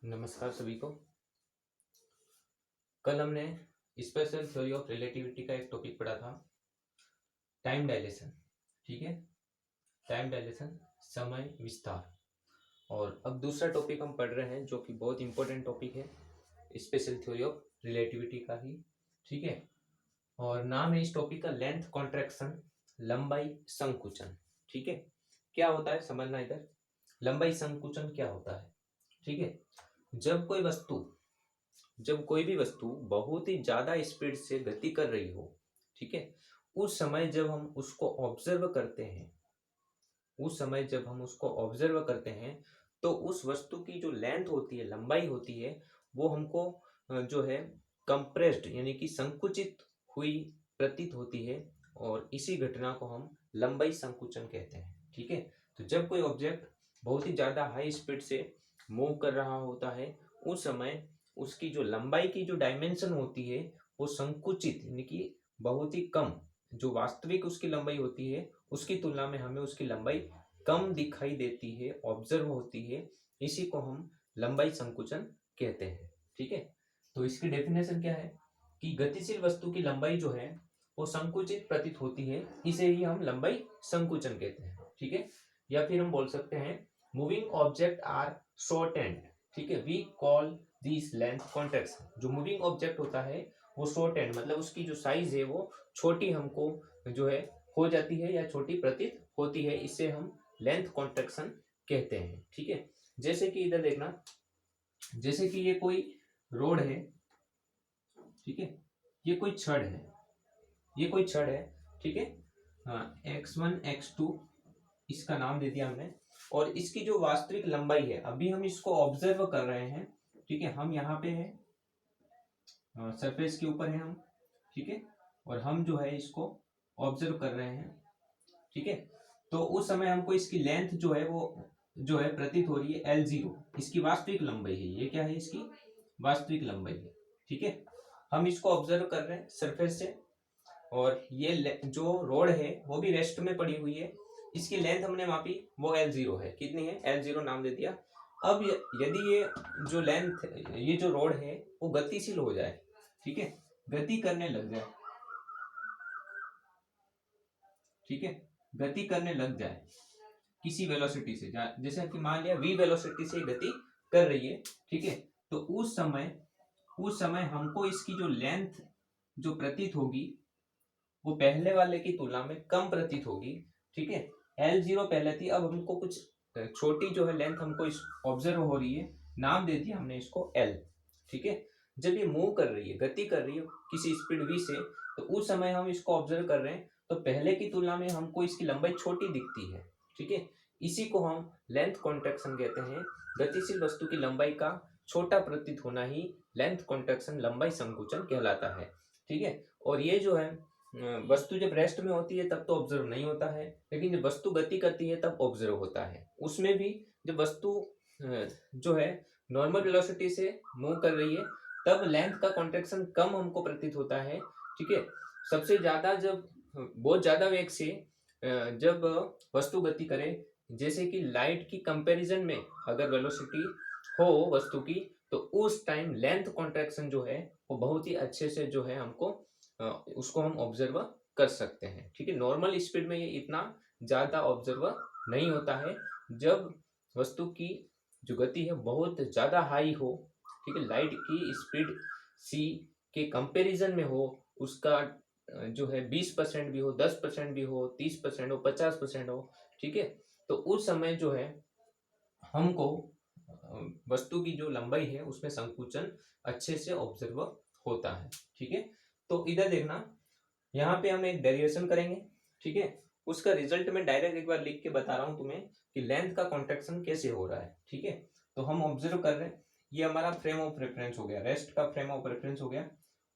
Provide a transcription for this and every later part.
नमस्कार सभी को। कल हमने स्पेशल थ्योरी ऑफ रिलेटिविटी का एक टॉपिक पढ़ा था, टाइम डायलेशन। ठीक है, टाइम डायलेशन, समय विस्तार। और अब दूसरा टॉपिक हम पढ़ रहे हैं जो कि बहुत इंपॉर्टेंट टॉपिक है, स्पेशल थ्योरी ऑफ रिलेटिविटी का ही। ठीक है, और नाम है इस टॉपिक का लेंथ कॉन्ट्रैक्शन, लंबाई संकुचन। ठीक है, क्या होता है समझना इधर। लंबाई संकुचन क्या होता है? ठीक है, जब कोई भी वस्तु बहुत ही ज्यादा स्पीड से गति कर रही हो, ठीक है, उस समय जब हम उसको ऑब्जर्व करते हैं तो उस वस्तु की जो लेंथ होती है, लंबाई होती है, वो हमको जो है कंप्रेस्ड यानी कि संकुचित हुई प्रतीत होती है, और इसी घटना को हम लंबाई संकुचन कहते हैं। ठीक है, तो जब कोई ऑब्जेक्ट बहुत ही ज्यादा हाई स्पीड से मूव कर रहा होता है, उस समय उसकी जो लंबाई की जो डायमेंशन होती है वो संकुचित यानी कि बहुत ही कम, जो वास्तविक उसकी लंबाई होती है उसकी तुलना में हमें उसकी लंबाई कम दिखाई देती है, ऑब्जर्व होती है। इसी को हम लंबाई संकुचन कहते हैं। ठीक है, तो इसकी डेफिनेशन क्या है कि गतिशील वस्तु की लंबाई जो है वो संकुचित प्रतीत होती है, इसे ही हम लंबाई संकुचन कहते हैं। ठीक है, या फिर हम बोल सकते हैं मूविंग ऑब्जेक्ट आर शॉर्टेंड। ठीक है, we call this length contraction. जो मूविंग ऑब्जेक्ट होता है वो शॉर्टेंड मतलब उसकी जो साइज है वो छोटी हमको जो है हो जाती है या छोटी प्रतीत होती है, इसे हम लेंथ कॉन्ट्रैक्शन कहते हैं। ठीक है, जैसे कि इधर देखना, जैसे कि ये कोई रोड है, ठीक है, ये कोई छड़ है, ठीक है, हाँ, x1 x2 इसका नाम दे दिया हमने। और इसकी जो वास्तविक लंबाई है, अभी हम इसको ऑब्जर्व कर रहे हैं। ठीक है, हम यहाँ पे है, सरफेस के ऊपर है हम। ठीक है, और हम जो है इसको ऑब्जर्व कर रहे हैं। ठीक है, तो उस समय हमको इसकी लेंथ जो है वो जो है प्रतीत हो रही है L0, इसकी वास्तविक लंबाई है। ये क्या है? इसकी वास्तविक लंबाई है। ठीक है, हम इसको ऑब्जर्व कर रहे हैं सरफेस से, और ये जो रोड है वो भी रेस्ट में पड़ी हुई है। इसकी लेंथ हमने मापी, वो L0 है। कितनी है? L0 नाम दे दिया। अब यदि ये जो लेंथ, ये जो रोड है वो गतिशील हो जाए, ठीक है, गति करने लग जाए, ठीक है, गति करने लग जाए किसी वेलोसिटी से, जैसे कि मान लिया v वेलोसिटी से गति कर रही है, ठीक है, तो उस समय हमको इसकी जो लेंथ जो प्रतीत होगी वो पहले वाले की तुलना में कम प्रतीत होगी। ठीक है, L0 पहले थी, अब हमको कुछ छोटी जो है लेंथ हमको इस ऑब्जर्व हो रही है, नाम दे दिया हमने इसको L। ठीक है, जब ये मूव कर रही है, गति कर रही है किसी स्पीड v से, तो उस समय हम इसको ऑब्जर्व कर रहे हैं, तो पहले की तुलना में हमको इसकी लंबाई छोटी दिखती है। ठीक है, इसी को हम लेंथ कॉन्ट्रैक्शन कहते हैं। गतिशील वस्तु की लंबाई का छोटा प्रतीत होना ही लेंथ कॉन्ट्रैक्शन, लंबाई संकुचन कहलाता है। ठीक है, और ये जो है वस्तु जब रेस्ट में होती है तब तो ऑब्जर्व नहीं होता है, लेकिन जब वस्तु गति करती है तब ऑब्जर्व होता है। उसमें भी जब वस्तु जो है नॉर्मल वेलोसिटी से मूव कर रही है तब लेंथ का कॉन्ट्रैक्शन कम हमको प्रतीत होता है। ठीक है, सबसे ज्यादा जब बहुत ज्यादा वेग से जब वस्तु गति करे, जैसे कि लाइट की कंपैरिजन में अगर वेलोसिटी हो वस्तु की, तो उस टाइम लेंथ कॉन्ट्रैक्शन जो है वो बहुत ही अच्छे से जो है हमको उसको हम ऑब्जर्व कर सकते हैं। ठीक है, नॉर्मल स्पीड में ये इतना ज्यादा ऑब्जर्व नहीं होता है। जब वस्तु की जो गति है बहुत ज्यादा हाई हो, ठीक है, लाइट की स्पीड सी के कंपैरिजन में हो, उसका जो है 20% भी हो, 10% भी हो, 30% हो, 50% हो, ठीक है, तो उस समय जो है हमको वस्तु की जो लंबाई है उसमें संकुचन अच्छे से ऑब्जर्व होता है। ठीक है, तो इधर देखना, यहाँ पे हम एक डेरिवेशन करेंगे। ठीक है, उसका रिजल्ट में डायरेक्ट एक बार लिख के बता रहा हूँ तुम्हें कि लेंथ का कॉन्ट्रैक्शन कैसे हो रहा है। ठीक है, तो हम ऑब्जर्व कर रहे हैं, ये हमारा फ्रेम ऑफ रेफरेंस हो गया, रेस्ट का फ्रेम ऑफ रेफरेंस हो गया,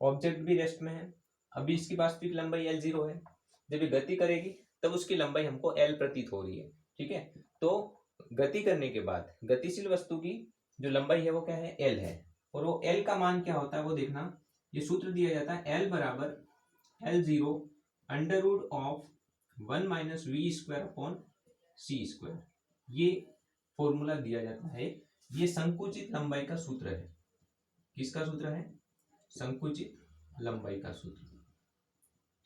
ऑब्जेक्ट भी रेस्ट में है। अभी इसकी वास्तविक लंबाई L0 है, जब ये गति करेगी तब उसकी लंबाई हमको L प्रतीत हो रही है। ठीक है, तो गति करने के बाद गतिशील वस्तु की जो लंबाई है वो क्या है? L है। और वो L का मान क्या होता है वो देखना, ये सूत्र दिया जाता है L बराबर L0 under root of 1 minus we square upon C square. ये फॉर्मूला दिया जाता है ये संकुचित लंबाई का सूत्र है। किसका सूत्र है? संकुचित लंबाई का सूत्र।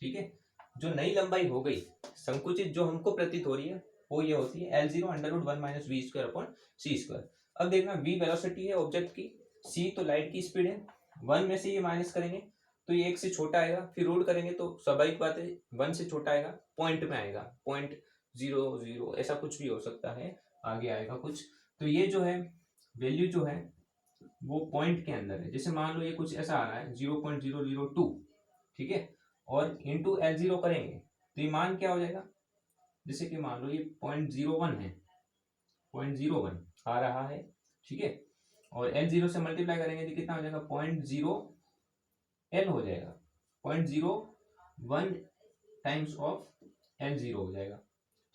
ठीक है, जो नई लंबाई हो गई संकुचित जो हमको प्रतीत हो रही है वो ये होती है L0 √1 - v²/c²। अब देखना v वेलोसिटी है ऑब्जेक्ट की, c तो लाइट की स्पीड है, 1 में से ये माइनस करेंगे तो ये 1 से छोटा आएगा, फिर रूट करेंगे तो स्वाभाविक बात है 1 से छोटा आएगा, पॉइंट में आएगा, 0.00 ऐसा कुछ भी हो सकता है, आगे आएगा कुछ। तो ये जो है वैल्यू जो है वो पॉइंट के अंदर है। जैसे मान लो ये कुछ ऐसा आ रहा है 0.002, ठीक है, और इंटू L0 करेंगे तो ये मान क्या हो जाएगा? जैसे कि मान लो ये 0.01 है, 0.01 आ रहा है, ठीक है, और L0 से मल्टीप्लाई करेंगे तो कितना हो जाएगा? 0.0 L हो जाएगा, 0.01 टाइम्स ऑफ L0 हो जाएगा।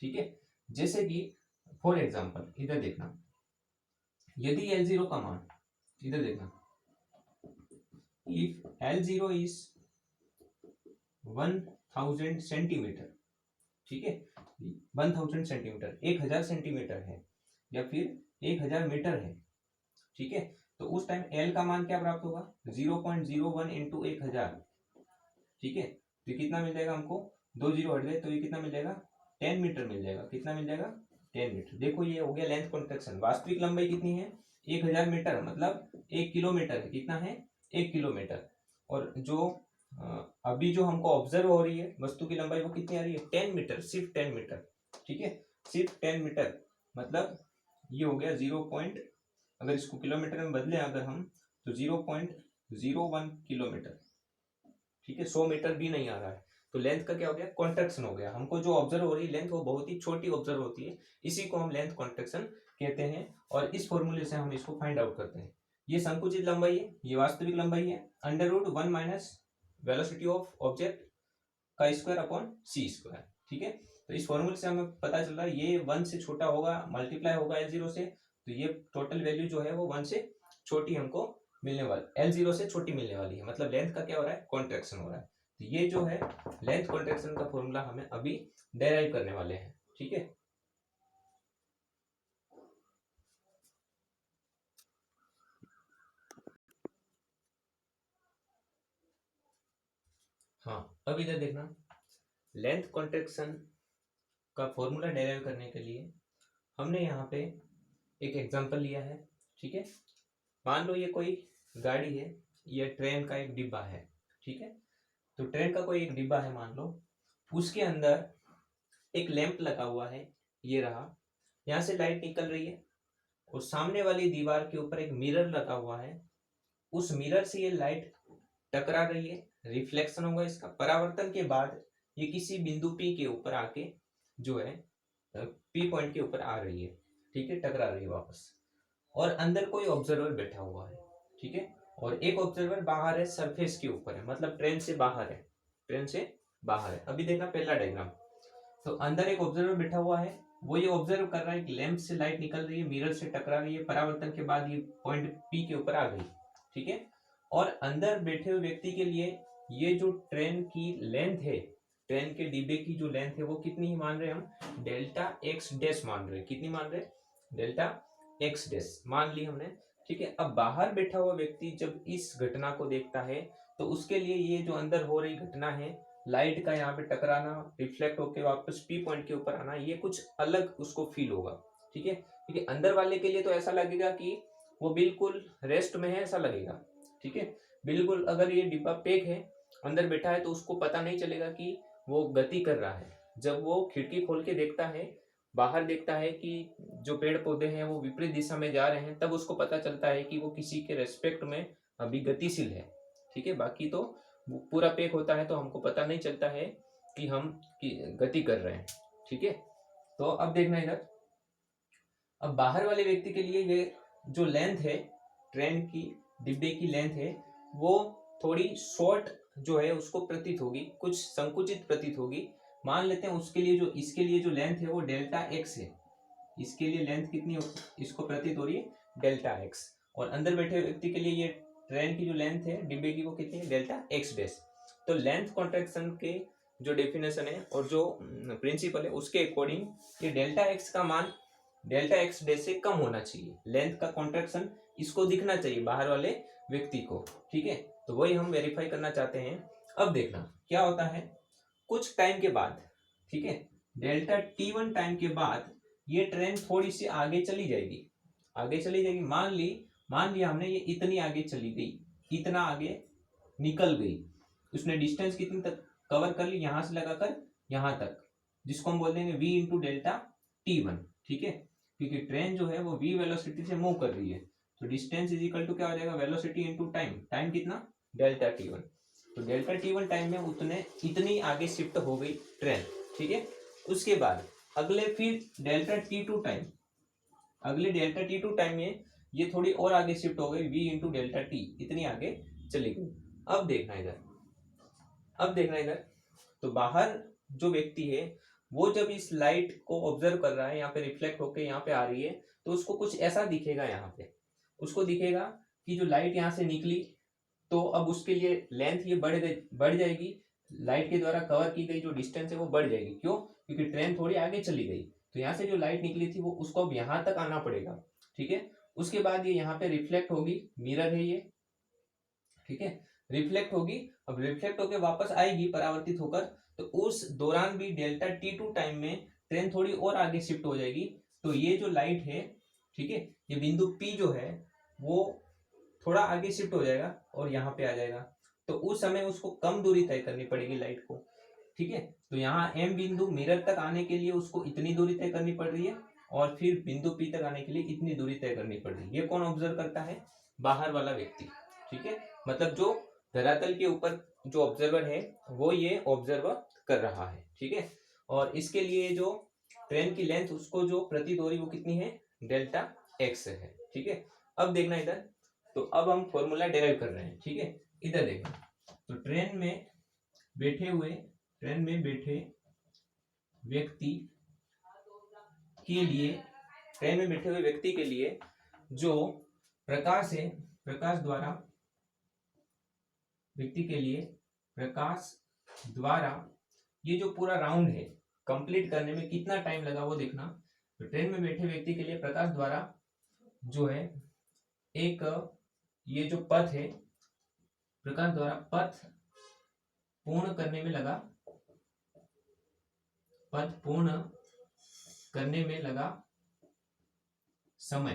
ठीक है, जैसे कि फॉर एग्जाम्पल इधर देखना, यदि L0 का मान, इधर देखना, इफ L0 इज 1000 सेंटीमीटर, ठीक है, 1000 सेंटीमीटर 1000 सेंटीमीटर है या फिर 1000 मीटर है, ठीक है, तो उस टाइम L का मान क्या प्राप्त होगा? 0.01 इंटू 1000, ठीक है, तो कितना मिल जाएगा हमको? 2 जीरो हट गए तो ये कितना मिल जाएगा? 10 मीटर मिल जाएगा। कितना मिल जाएगा? 10 मीटर। देखो ये हो गया लेंथ कॉन्ट्रैक्शन। वास्तविक लंबाई कितनी है? 1000 मीटर, मतलब 1 किलोमीटर है। कितना है? 1 किलोमीटर। और जो अभी जो हमको ऑब्जर्व हो रही है वस्तु की लंबाई वो कितनी आ रही है? 10 मीटर, सिर्फ 10 मीटर, ठीक है, सिर्फ 10 मीटर, मतलब ये हो गया 0 पॉइंट, अगर इसको किलोमीटर में बदले अगर हम तो 0.01 किलोमीटर, ठीक है, 100 मीटर भी नहीं आ रहा है। तो लेंथ का क्या हो गया? कॉन्ट्रैक्शन हो गया। हमको जो ऑब्जर्व हो रही है लेंथ वो बहुत ही छोटी ऑब्जर्व होती है, इसी को हम लेंथ कॉन्ट्रैक्शन कहते हैं, और इस फॉर्मूले से हम इसको फाइंड आउट करते हैं। ये संकुचित लंबाई है, ये वास्तविक लंबाई है, √1 माइनस वेलोसिटी ऑफ ऑब्जेक्ट का स्क्वायर अपॉन c², ठीक है। तो इस फॉर्मूले से हमें पता चल रहा है ये 1 से छोटा होगा, मल्टीप्लाई होगा L0 से, तो ये टोटल वैल्यू जो है वो 1 से छोटी हमको मिलने वाली, L0 से छोटी मिलने वाली है, मतलब लेंथ का क्या हो रहा है? कॉन्ट्रैक्शन हो रहा है। तो ये जो है लेंथ कॉन्ट्रैक्शन का फॉर्मूला हमें अभी डेराइव करने वाले हैं, ठीक है। हाँ, अब इधर देखना, लेंथ कॉन्ट्रैक्शन का फॉर्मूला डेराइव करने के लिए हमने यहाँ पे एक एग्जांपल लिया है, ठीक है। मान लो ये कोई गाड़ी है, ये ट्रेन का एक डिब्बा है, ठीक है। तो ट्रेन का कोई एक डिब्बा है मान लो, उसके अंदर एक लैंप लगा हुआ है, ये रहा, यहाँ से लाइट निकल रही है, और सामने वाली दीवार के ऊपर एक मिरर लगा हुआ है, उस मिरर से ये लाइट टकरा रही है, रिफ्लेक्शन होगा इसका, परावर्तन के बाद ये किसी बिंदु P के ऊपर आके जो है P पॉइंट के ऊपर आ रही है, ठीक है, टकरा रही है वापस, और अंदर कोई ऑब्जर्वर बैठा हुआ है, ठीक है, और एक ऑब्जर्वर बाहर है, सरफेस के ऊपर है, मतलब ट्रेन से बाहर है, ट्रेन से बाहर है। अभी देखना पहला डायग्राम, तो अंदर एक ऑब्जर्वर बैठा हुआ है, वो ये ऑब्जर्व कर रहा है कि लैंप से लाइट निकल रही है, मिरर से टकरा रही है, परावर्तन के बाद ये पॉइंट P के ऊपर आ गई, ठीक है। और अंदर बैठे हुए व्यक्ति के लिए ये जो ट्रेन की लेंथ है, ट्रेन के डिब्बे की जो लेंथ है वो कितनी ही मान रहे हैं हम? डेल्टा एक्स डैश मान रहे हैं। कितनी मान रहे हैं? डेल्टा एक्स डैश मान ली हमने, ठीक है। अब बाहर बैठा हुआ व्यक्ति जब इस घटना को देखता है तो उसके लिए ये जो अंदर हो रही घटना है, लाइट का यहाँ पे टकराना, रिफ्लेक्ट होकर वापस P पॉइंट के ऊपर आना, ये कुछ अलग उसको फील होगा, ठीक है। क्योंकि अंदर वाले के लिए तो ऐसा लगेगा कि वो बिल्कुल रेस्ट में है, ऐसा लगेगा, ठीक है, बिल्कुल। अगर ये डिब्बा पैक है, अंदर बैठा है, तो उसको पता नहीं चलेगा कि वो गति कर रहा है। जब वो खिड़की खोल के देखता है, बाहर देखता है कि जो पेड़ पौधे हैं वो विपरीत दिशा में जा रहे हैं, तब उसको पता चलता है कि वो किसी के रेस्पेक्ट में अभी गतिशील है, ठीक है। बाकी तो पूरा पैक होता है तो हमको पता नहीं चलता है कि हम गति कर रहे हैं, ठीक है। तो अब देखना इधर, अब बाहर वाले व्यक्ति के लिए ये जो लेंथ है, ट्रेन की डिब्बे की लेंथ है, वो थोड़ी शॉर्ट जो है उसको प्रतीत होगी, कुछ संकुचित प्रतीत होगी। मान लेते हैं उसके लिए जो, इसके लिए जो लेंथ है वो डेल्टा एक्स है, इसके लिए लेंथ कितनी इसको प्रतीत हो रही है? Delta x. और अंदर बैठे व्यक्ति के लिए ये ट्रेन की जो लेंथ है डिब्बे की वो कितनी है? Delta x dash. तो लेंथ कॉन्ट्रैक्शन के जो डेफिनेशन है और जो प्रिंसिपल है उसके अकॉर्डिंग ये डेल्टा एक्स का मान डेल्टा एक्स डे से कम होना चाहिए, लेंथ का कॉन्ट्रैक्शन इसको दिखना चाहिए बाहर वाले व्यक्ति को, ठीक है। तो वही हम वेरीफाई करना चाहते हैं। अब देखना क्या होता है, कुछ टाइम के बाद, ठीक है, डेल्टा T1 टाइम के बाद ये ट्रेन थोड़ी सी आगे चली जाएगी, आगे चली जाएगी। मान लिया हमने ये इतनी आगे चली गई, इतना आगे निकल गई, उसने डिस्टेंस कितनी तक कवर कर ली, यहां से लगाकर यहां तक, जिसको हम बोल देंगे v इंटू डेल्टा T1, ठीक है। क्योंकि ट्रेन जो है वो v वेलोसिटी से मूव कर रही है, तो डिस्टेंस इज इक्वल टू क्या हो जाएगा, वेलोसिटी इंटू टाइम, टाइम कितना, डेल्टा T1। तो डेल्टा T1 टाइम में इतनी आगे शिफ्ट हो गई ट्रेन, ठीक है। उसके बाद अगले फिर डेल्टा T2 टाइम, अगले डेल्टा T2 टाइम में ये थोड़ी और आगे शिफ्ट हो गई, v इंटू डेल्टा T, इतनी आगे चली गई। अब देखना इधर, तो बाहर जो व्यक्ति है वो जब इस लाइट को ऑब्जर्व कर रहा है, यहाँ पे रिफ्लेक्ट होके यहाँ पे आ रही है, तो उसको कुछ ऐसा दिखेगा, यहाँ पे उसको दिखेगा कि जो लाइट यहाँ से निकली, तो अब उसके लिए लेंथ ये बढ़ जाएगी, लाइट के द्वारा कवर की गई जो डिस्टेंस है वो बढ़ जाएगी। क्यों? क्योंकि ट्रेन थोड़ी आगे चली गई, तो यहाँ से जो लाइट निकली थी वो उसको अब यहाँ तक आना पड़ेगा, ठीक है। उसके बाद ये यहाँ पे रिफ्लेक्ट होगी, मिरर है ये, ठीक है, रिफ्लेक्ट होगी। अब रिफ्लेक्ट होकर वापस आएगी परावर्तित होकर, तो उस दौरान भी डेल्टा T2 टाइम में ट्रेन थोड़ी और आगे शिफ्ट हो जाएगी, तो ये जो लाइट है, ठीक है, ये बिंदु P जो है वो थोड़ा आगे शिफ्ट हो जाएगा और यहाँ पे आ जाएगा। तो उस समय उसको कम दूरी तय करनी पड़ेगी लाइट को, ठीक है। तो यहाँ M बिंदु मिरर तक आने के लिए उसको इतनी दूरी तय करनी पड़ रही है, और फिर बिंदु P तक आने के लिए इतनी दूरी तय करनी पड़ रही है। ये कौन ऑब्जर्व करता है? बाहर वाला व्यक्ति, ठीक है, मतलब जो धरातल के ऊपर जो ऑब्जर्वर है वो ये ऑब्जर्व कर रहा है, ठीक है। और इसके लिए जो ट्रेन की लेंथ उसको जो प्रति दूरी वो कितनी है, डेल्टा एक्स है, ठीक है। अब देखना इधर, तो अब हम फॉर्मूला डेराइव कर रहे हैं, ठीक है। इधर देखना, तो ट्रेन में बैठे व्यक्ति के लिए, ट्रेन में बैठे हुए व्यक्ति के लिए जो प्रकाश है, प्रकाश द्वारा ये जो पूरा राउंड है कंप्लीट करने में कितना टाइम लगा वो देखना। तो ट्रेन में बैठे व्यक्ति के लिए प्रकाश द्वारा जो है एक ये जो पथ है, प्रकाश द्वारा पथ पूर्ण करने में लगा समय,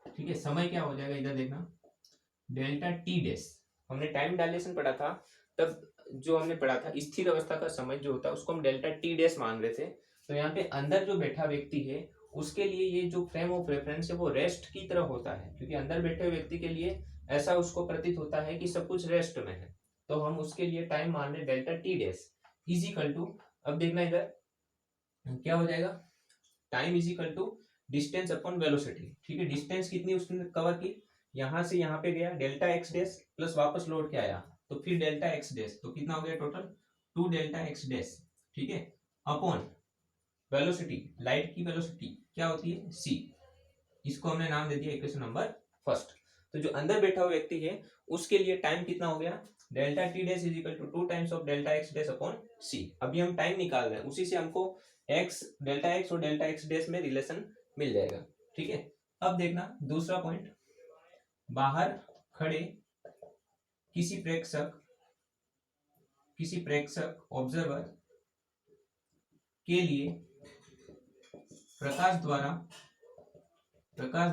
ठीक है। समय क्या हो जाएगा इधर देखना, डेल्टा T डैश, हमने टाइम डायलेशन पढ़ा था, तब जो हमने पढ़ा था स्थिर अवस्था का समय जो होता है उसको हम डेल्टा T डैश मान रहे थे। तो यहाँ पे अंदर जो बैठा व्यक्ति है उसके लिए ये जो फ्रेम ऑफ रेफरेंस है वो रेस्ट की तरह होता है, क्योंकि अंदर बैठे हुए व्यक्ति के लिए ऐसा उसको प्रतीत होता है कि सब कुछ रेस्ट में है, तो हम उसके लिए टाइम मान रहे delta T dash is equal to, अब देखना इधर क्या हो जाएगा, time is equal to distance upon velocity, ठीक है। डिस्टेंस कितनी उसने कवर की, यहां से यहाँ पे गया डेल्टा एक्स डैश प्लस वापस लौट के आया, तो फिर डेल्टा एक्स डैश, तो कितना हो गया टोटल 2 डेल्टा एक्स डैश, ठीक है, अपॉन वेलोसिटी, लाइट की वेलोसिटी क्या होती है c, इसको हमने नाम दे दिया इक्वेशन नंबर फर्स्ट। तो जो अंदर बैठा हुआ व्यक्ति है उसके लिए टाइम कितना हो गया, delta T dash is equal to 2 times of delta x dash upon c। अभी हम टाइम निकाल रहे हैं, उसी से हमको x, डेल्टा x और डेल्टा x डैश में रिलेशन मिल जाएगा, ठीक है। अब देखना दूसरा पॉइंट, बाहर खड़े किसी प्रेक्षक ऑब्जर्वर के लिए प्रकाश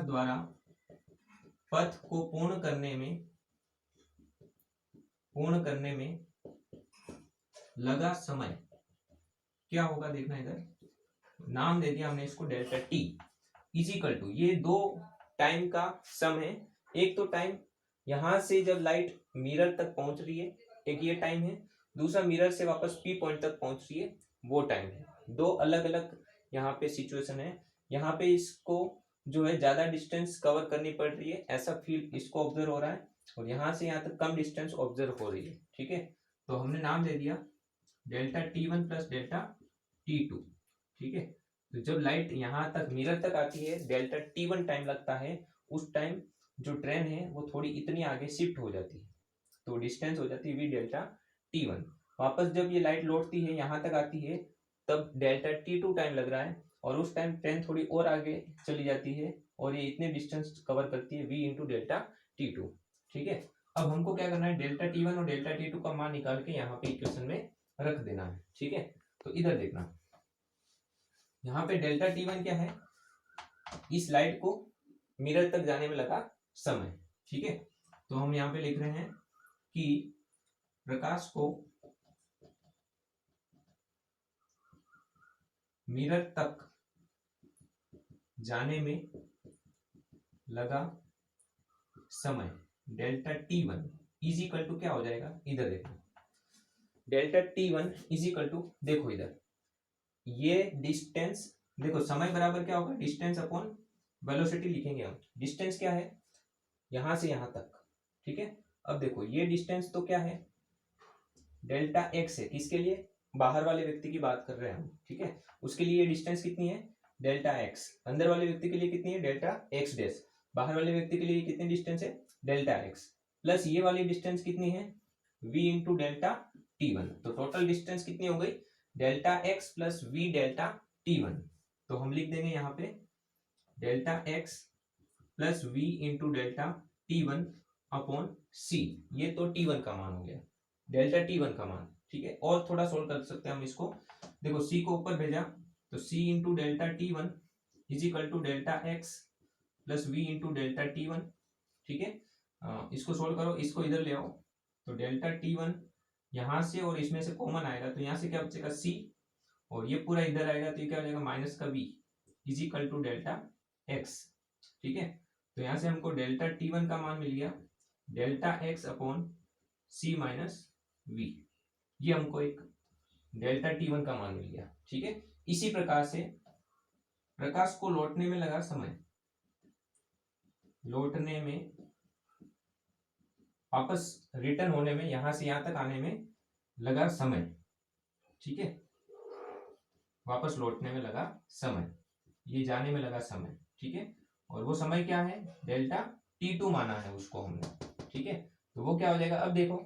द्वारा पथ को पूर्ण करने में लगा समय क्या होगा देखना इधर, नाम दे दिया हमने इसको delta T is equal to, ये दो टाइम का सम है। एक तो टाइम यहां से जब लाइट मिरर तक पहुंच रही है, एक ये टाइम है, दूसरा मिरर से वापस P पॉइंट तक पहुंच रही है वो टाइम है। दो अलग अलग यहाँ पे सिचुएशन है, यहाँ पे इसको जो है ज्यादा डिस्टेंस कवर करनी पड़ रही है ऐसा फील इसको ऑब्जर्व हो रहा है, और यहाँ से यहाँ तक कम डिस्टेंस ऑब्जर्व हो रही है, ठीक है। तो हमने नाम दे दिया delta T1 plus delta T2, ठीक है। तो जब लाइट यहाँ तक मिरर तक आती है डेल्टा T1 टाइम लगता है, उस टाइम जो ट्रेन है वो थोड़ी इतनी आगे शिफ्ट हो जाती है, तो डिस्टेंस हो जाती है v डेल्टा T1। वापस जब ये लाइट लौटती है यहाँ तक आती है तब डेल्टा T2 टाइम लग रहा है, और उस टाइम ट्रेन थोड़ी और आगे चली जाती है और ये इतने डिस्टेंस कवर करती है v into delta T two. ठीक है, अब हमको क्या करना है, डेल्टा टी वन और डेल्टा टी टू का मान निकाल के यहाँ पे इक्वेशन में रख देना है। ठीक है, तो इधर देखना, यहाँ पे डेल्टा टी वन क्या है, इस लाइट को मिरर तक जाने में लगा समय। ठीक है, तो हम यहाँ पे लिख रहे हैं कि प्रकाश को मिरर तक जाने में लगा समय delta T one is equal to क्या हो जाएगा, इधर देखो, delta T one is equal to, देखो इधर ये डिस्टेंस, देखो समय बराबर क्या होगा, डिस्टेंस अपॉन वेलोसिटी लिखेंगे हम। डिस्टेंस क्या है, यहां से यहां तक। ठीक है, अब देखो ये डिस्टेंस तो क्या है, डेल्टा एक्स है, किसके लिए, बाहर वाले व्यक्ति की बात कर रहे हैं हम। ठीक है, उसके लिए ये डिस्टेंस कितनी है, डेल्टा एक्स। अंदर वाले व्यक्ति के लिए कितनी है, डेल्टा एक्स डैश। बाहर वाले व्यक्ति के लिए कितनी डिस्टेंस है, डेल्टा एक्स। प्लस ये वाली डिस्टेंस कितनी है, v into delta T one. तो टोटल डिस्टेंस कितनी हो गई, delta x plus v delta T one. तो हम लिख देंगे यहाँ पे delta x plus v into delta T one upon C. ये तो टी वन का मान हो गया, डेल्टा टी वन का मान। ठीक है, और थोड़ा सोल्व कर सकते हैं हम इसको। देखो c को ऊपर भेजा तो c into delta T one is equal to delta x plus v into delta T one. ठीक है, इसको सोल्व करो, इसको इधर ले आओ, तो डेल्टा टी वन यहाँ से और इसमें से कॉमन आएगा तो यहाँ से क्या बचेगा c, और ये पूरा इधर आएगा तो ये क्या हो जाएगा माइनस का v is equal to delta x. ठीक है, तो यहाँ से हमको डेल्टा टी वन का मान मिल गया delta x upon c minus v. ये हमको एक डेल्टा टी वन का मान मिल गया। ठीक है, इसी प्रकार से प्रकाश को लौटने में लगा समय, लौटने में, वापस रिटर्न होने में, यहां से यहां तक आने में लगा समय। ठीक है, वापस लौटने में लगा समय, ये जाने में लगा समय। ठीक है, और वो समय क्या है, डेल्टा टी टू माना है उसको हमने। ठीक है, तो वो क्या हो जाएगा, अब देखो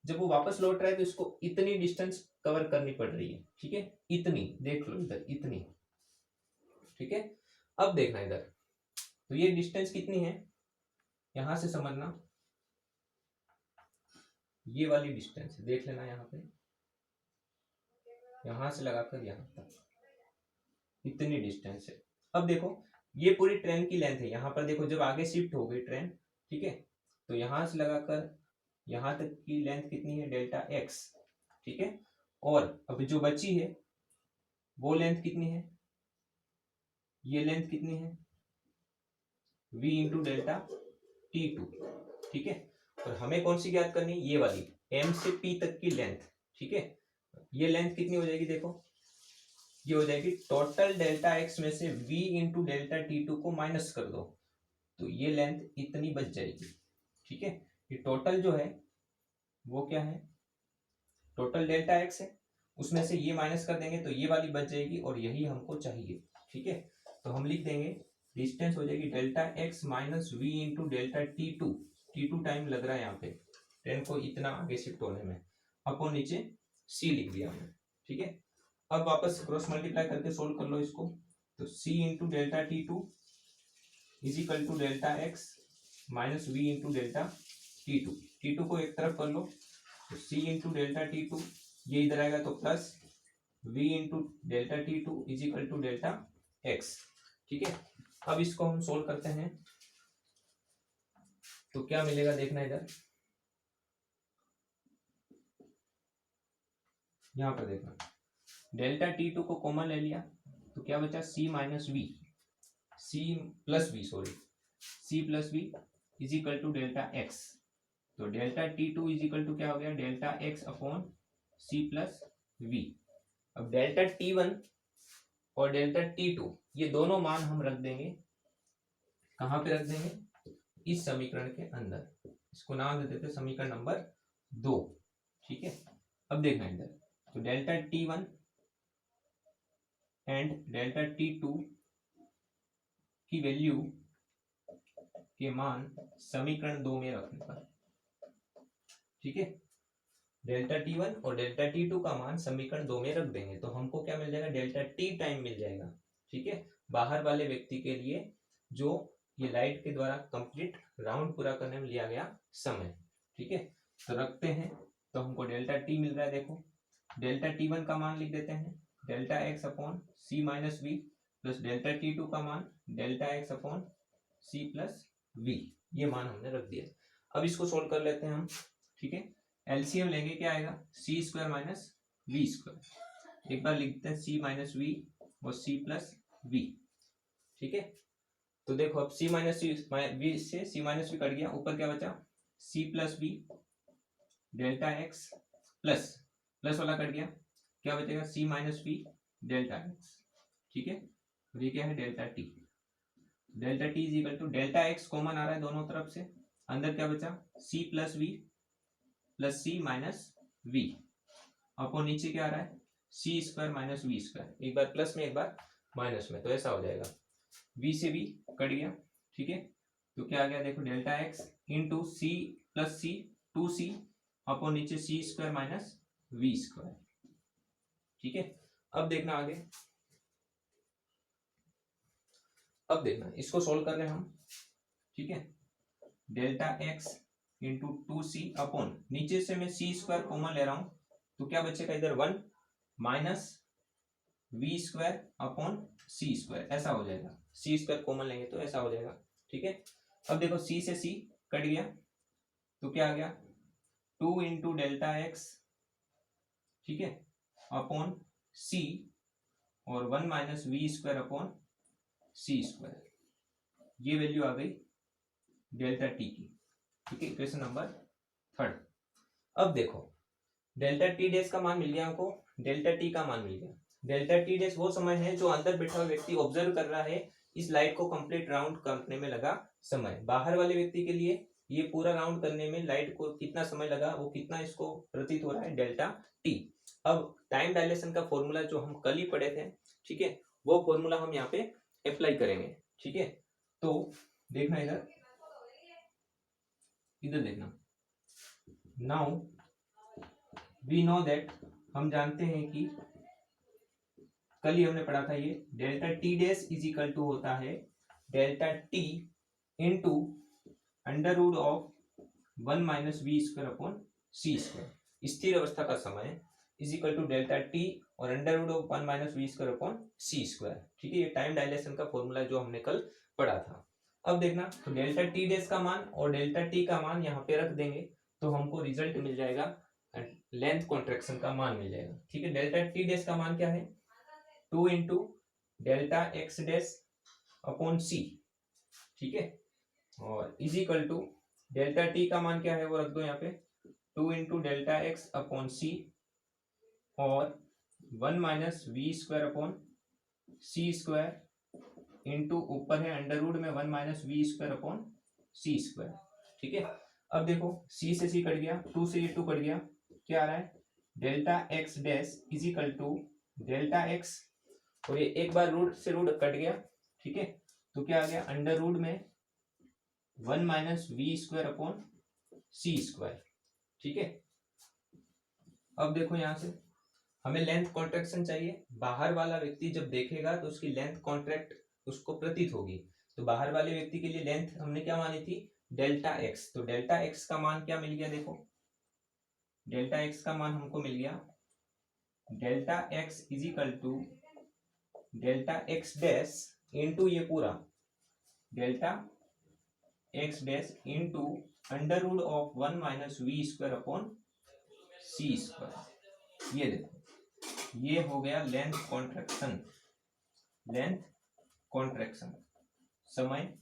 जब वो वापस लौट रहा है तो इसको इतनी डिस्टेंस कवर करनी पड़ रही है। ठीक है, इतनी देख लो इधर, इतनी। ठीक है, अब देखना इधर, तो ये डिस्टेंस कितनी है, यहां से समझना, ये वाली डिस्टेंस देख लेना, यहाँ पे यहां से लगाकर यहां तक इतनी डिस्टेंस है। अब देखो ये पूरी ट्रेन की लेंथ है, यहाँ पर देखो जब आगे शिफ्ट हो गई ट्रेन, ठीक है, तो यहां से लगाकर यहां तक की लेंथ कितनी है, डेल्टा एक्स। ठीक है, और अब जो बची है वो लेंथ कितनी है, ये लेंथ कितनी है, v into delta T two. ठीक है, और हमें कौन सी ज्ञात करनी है, ये वाली m से p तक की लेंथ। ठीक है, ये लेंथ कितनी हो जाएगी, देखो ये हो जाएगी टोटल डेल्टा x में से v into delta T two को माइनस कर दो तो ये लेंथ इतनी बच जाएगी। ठीक है, ये टोटल जो है वो क्या है, टोटल डेल्टा एक्स है, उसमें से ये माइनस कर देंगे तो ये वाली बच जाएगी और यही हमको चाहिए। ठीक है, तो हम लिख देंगे डिस्टेंस हो जाएगी delta x minus we into delta T two time लग रहा है यहाँ पे ट्रेन को इतना आगे शिफ्ट होने में, अपॉन नीचे सी लिख दिया हमने। ठीक है, अब वापस क्रॉस मल्टीप्लाई करके सोल्व कर लो इसको, तो C into delta T two is equal to delta x minus we into delta T two को एक तरफ कर लो, तो c into delta T two, ये इधर आएगा तो plus v into delta T two is equal to delta x. ठीक है, अब इसको हम सोल्व करते हैं तो क्या मिलेगा, देखना इधर, यहां पर देखना, डेल्टा टी टू को कॉमन ले लिया तो क्या बचा, c minus V, c plus V, sorry c plus V is equal to delta X. तो delta T two is equal to क्या हो गया, डेल्टा एक्स अपॉन सी प्लस वी। अब डेल्टा टी वन और डेल्टा टी टू ये दोनों मान हम रख देंगे, कहां पे रख देंगे, इस समीकरण के अंदर, इसको नाम दे देते समीकरण नंबर 2। ठीक है, अब देखना इधर, तो delta T one and delta T two की वैल्यू के मान समीकरण 2 में रखने पर, ठीक है, डेल्टा टी वन और डेल्टा टी टू का मान समीकरण 2 में रख देंगे तो हमको क्या मिल जाएगा, डेल्टा टी टाइम मिल जाएगा। ठीक है, बाहर वाले व्यक्ति के लिए जो ये लाइट के द्वारा कंप्लीट राउंड पूरा करने में लिया गया समय। ठीक है, तो रखते हैं, तो हमको डेल्टा टी मिल रहा है। देखो डेल्टा टी वन का मान लिख देते हैं, delta x upon c minus v, plus delta T two का मान डेल्टा एक्स अपॉन सी प्लस वी, ये मान हमने रख दिया। अब इसको सोल्व कर लेते हैं हम। ठीक है, एलसीएम लेंगे, क्या आएगा, सी स्क्वायर माइनस वी स्क्वायर। एक बार लिखते हैं सी माइनस वी और सी प्लस वी। ठीक है, तो देखो अब सी माइनस वी से सी माइनस वी कट गया, ऊपर क्या बचा, C plus V delta x plus plus वाला कट गया, क्या बचेगा, C minus V delta x. ठीक है, और ये क्या है, delta T. Delta T is equal to delta X common आ रहा है दोनों तरफ से, अंदर क्या बचा, C plus V plus C minus V, upon नीचे क्या आ रहा है, C square minus we square, एक बार प्लस में एक बार माइनस में, तो ऐसा हो जाएगा, v से v कट गया। ठीक है, तो क्या आ गया, देखो delta x into C plus C 2c upon नीचे C square minus we square. ठीक है, अब देखना आगे, अब देखना इसको सोल्व कर रहे हैं हम। ठीक है, delta x into 2c upon नीचे से मैं सी स्क्वायर कॉमन ले रहा हूं, तो क्या बचेगा इधर 1 minus we square upon C square, ऐसा हो जाएगा। सी स्क्वायर कॉमन लेंगे तो ऐसा हो जाएगा। ठीक है, अब देखो सी से सी कट गया, तो क्या आ गया, 2 इंटू डेल्टा एक्स, ठीक है, अपॉन सी और 1 minus we square upon C square, ये वैल्यू आ गई डेल्टा टी की। ठीक है, इक्वेशन नंबर 3। अब देखो डेल्टा टी डैश का मान मिल गया हमको, डेल्टा टी का मान मिल गया। डेल्टा टी डैश वो समय है जो अंदर बैठा हुआ व्यक्ति ऑब्जर्व कर रहा है इस लाइट को कंप्लीट राउंड करने में लगा समय। बाहर वाले व्यक्ति के लिए ये पूरा राउंड करने में लाइट को कितना समय लगा, वो कितना इसको प्रतीत हो रहा है, डेल्टा टी। अब टाइम डायलेशन का फॉर्मूला जो हम कल ही पढ़े थे, ठीक है, वो फॉर्मूला हम यहाँ पे अप्लाई करेंगे। ठीक है, तो देखना इधर देखना, नाउ वी नो दैट, हम जानते हैं कि कल ही हमने पढ़ा था ये, delta T dash is equal to होता है delta T into under root of 1 minus we square upon C square. स्थिर अवस्था का समय is equal to delta T और under root of 1 minus we square upon C square. ठीक है, ये टाइम डायलेशन का फॉर्मूला जो हमने कल पढ़ा था। अब देखना, तो डेल्टा टी डैश का मान और डेल्टा टी का मान यहाँ पे रख देंगे, तो हमको रिजल्ट मिल जाएगा, लेंथ कॉन्ट्रैक्शन का मान मिल जाएगा। ठीक है, डेल्टा टी डैश का मान क्या है, 2 into delta x dash upon C. ठीक है, और is equal to delta T का मान क्या है वो रख दो यहाँ पे, 2 into delta x upon c और 1 minus we square upon C square into ऊपर है अंडर रूट में 1 minus we square upon C square. ठीक है, अब देखो सी से सी कट गया, 2 से ये 2 कट गया, क्या आ रहा है, delta x dash is equal to delta x, और ये एक बार रूट से रूट कट गया। ठीक है, तो क्या आ गया, अंडर रूट में 1 minus we square upon C square. ठीक है, अब देखो यहां से हमें लेंथ कॉन्ट्रैक्शन चाहिए। बाहर वाला व्यक्ति जब देखेगा तो उसकी लेंथ कॉन्ट्रैक्ट उसको प्रतीत होगी। तो बाहर वाले व्यक्ति के लिए लेंथ हमने क्या मानी थी, डेल्टा एक्स। तो डेल्टा एक्स का मान क्या मिल गया, देखो डेल्टा एक्स का मान हमको मिल गया, delta x is equal to delta x dash into ये पूरा delta x dash into under root of 1 minus we square upon C square. ये देखो ये हो गया लेंथ कॉन्ट्रैक्शन, लेंथ कॉन्ट्रैक्शन समय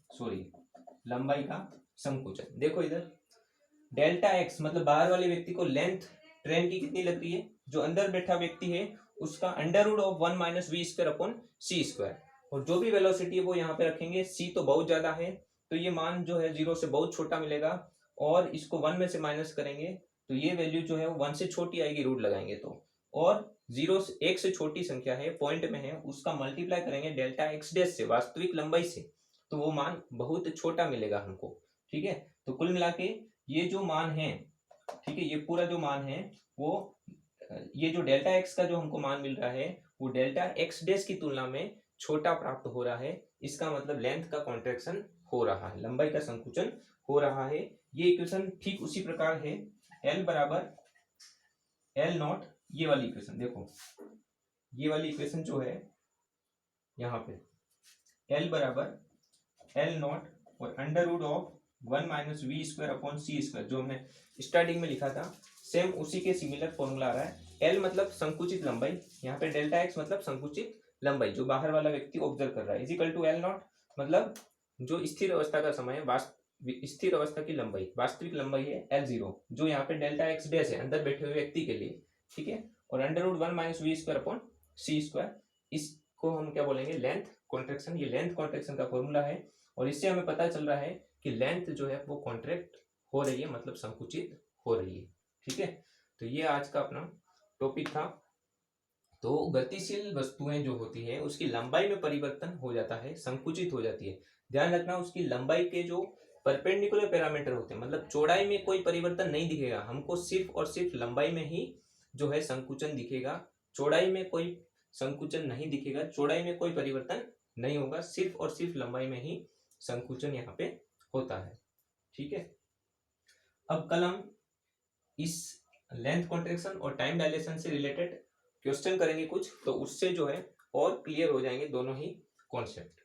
लंबाई का संकुचन। देखो इधर डेल्टा एक्स मतलब बाहर वाले व्यक्ति को लेंथ ट्रेन की कितनी लग रही है, जो अंदर बैठा व्यक्ति है उसका under root of 1 minus we square upon C square, और जो भी वेलोसिटी है वो यहाँ पे रखेंगे। सी तो बहुत ज्यादा है तो ये मान जो है 0 से बहुत छोटा मिलेगा, और इसको 1 में से माइनस करेंगे तो ये वैल्यू जो है वो 1 से छोटी आएगी रूट लगाएंगे तो, और 0 से 1 से छोटी संख्या है पॉइंट में है, उसका मल्टीप्लाई करेंगे डेल्टा एक्स डैश से वास्तविक लंबाई से, तो वो मान बहुत छोटा मिलेगा हमको। ठीक है, तो कुल मिला के ये जो मान है, ठीक है, ये पूरा जो मान है वो ये जो डेल्टा एक्स का जो हमको मान मिल रहा है वो डेल्टा एक्स डैश की तुलना में छोटा प्राप्त हो रहा है, इसका मतलब लेंथ का कॉन्ट्रैक्शन हो रहा है, लंबाई का संकुचन हो रहा है। ये इक्वेशन ठीक उसी प्रकार है, L बराबर L नॉट, ये वाली इक्वेशन देखो, ये वाली इक्वेशन जो है यहाँ पे L बराबर L नॉट और under root of 1 minus we square upon C square, जो हमने स्टार्टिंग में लिखा था, सेम उसी के सिमिलर फॉर्मूला आ रहा है। L मतलब संकुचित लंबाई, यहाँ पे डेल्टा एक्स मतलब संकुचित लंबाई जो बाहर वाला व्यक्ति ऑब्जर्व कर रहा है, इजिकल टू L नॉट मतलब जो स्थिर अवस्था का समय है, स्थिर अवस्था की लंबाई, वास्तविक लंबाई है L0, जो यहाँ पे डेल्टा एक्स डैश है अंदर बैठे हुए व्यक्ति के लिए, ठीक है। और under root 1 minus we square upon C square, इसको हम क्या बोलेंगे, लेंथ कॉन्ट्रैक्शन। ये लेंथ कॉन्ट्रैक्शन का फॉर्मूला है और इससे हमें पता चल रहा है कि लेंथ जो है वो कॉन्ट्रैक्ट हो रही है, मतलब संकुचित हो रही है, ठीक है। तो ये आज का अपना टॉपिक था। तो गतिशील वस्तुएं जो होती है उसकी लंबाई में परिवर्तन हो जाता है, संकुचित हो जाती है। ध्यान रखना, उसकी लंबाई के जो परपेंडिकुलर पैरामीटर होते हैं, मतलब चौड़ाई में कोई परिवर्तन नहीं दिखेगा हमको, सिर्फ और सिर्फ लंबाई में ही जो है संकुचन दिखेगा, चौड़ाई में कोई संकुचन नहीं दिखेगा, चौड़ाई में कोई परिवर्तन नहीं होगा, सिर्फ और सिर्फ लंबाई में ही संकुचन यहाँ पे होता है, ठीक है। अब कल हम इस लेंथ कॉन्ट्रैक्शन और टाइम डायलेशन से रिलेटेड क्वेश्चन करेंगे कुछ, तो उससे जो है और क्लियर हो जाएंगे दोनों ही कॉन्सेप्ट।